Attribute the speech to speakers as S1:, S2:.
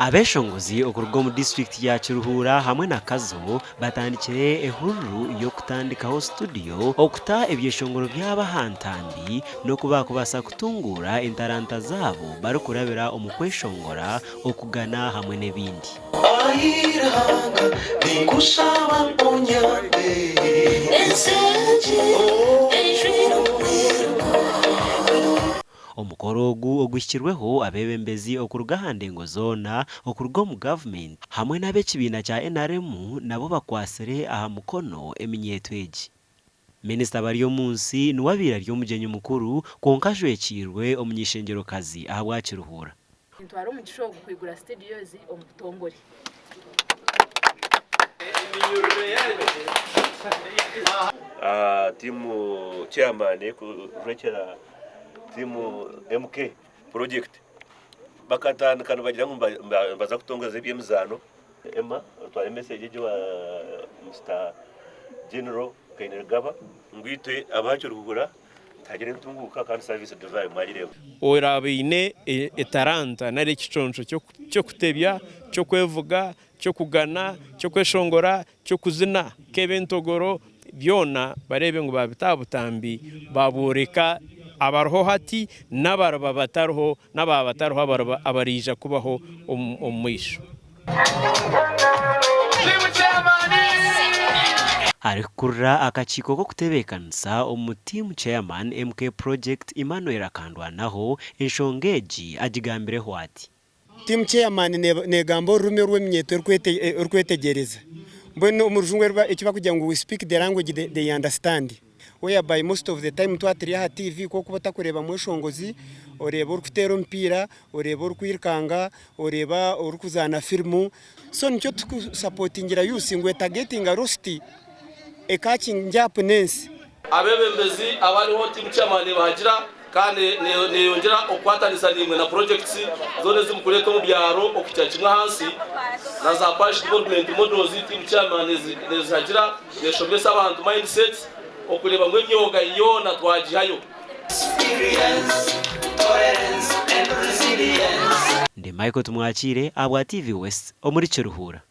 S1: Abeshongozi okurugwa mu district ya Kiruhura hamwe na Kazo batandikire ehururu yo kutandikaho studio okuta ebyeshongoro by'abahantambi no kubasa kutunguura entaranta zabo barukurabira omukweshongora okugana hamwe n'ebindi. Omukoro ogwishyirweho abebembezi okuruga handengo zona okuruga mu government hamwe n'abekibiina kya NRM nabo bakwasire aha mukono eminyeto egi. Minisita bari omunsi niwabira ry'omugenyi mukuru konka jwekirwe omunyishengero kazi aha bwa Kiruhura.
S2: Ntwara umugisho wo kwigura studios omutongore.
S3: Timu chairman kurekera timu MK project bakatandukana bagira ngo baza kutongoza ibyemizano Emma twari message wa Mr General Kainergaba ngwite abacyurugura tagire ntunguka kandi service delivery mwagirego
S4: orabine entaranta nari kiconco cyo kutebya cyo kwevuga cyo kugana cyo kweshongora cyo kuzina kebentogoro byona barebe ngo babitabutambi babureka abaroho hati n'abaraba bataroho n'ababataroho abarija kubaho umwisho.
S1: Arikura akachiko ko kutebekanisa omutimu chairman MK project Emmanuel akandwanaho enshongeji agigambireho ati
S5: team chairman negambo rume rw'emyeto rwetegereza mbone umurujungwe ikiba kugira ngo we speak the language they understand whereby most of the time twatiri ha TV ko kubata kureba mweshongozi oreba urukutera mpira oreba urukwirkanga oreba urukuzana filmu so nicyo supportingira yusingwe targeting a rosti e catching Japanese
S6: abebembezi abariho team chairman bahagira kandi niyongera okwatanisa nimwe na projects zone zimukureka mu byaro okucyakimwe hansi na za parish development models team chairman nezagira neshomesa abantu mindset okureba ngo imyoga yona twagihayo.
S1: Ndi Michael Tumwakire abwa TV West omuri Kiruhura.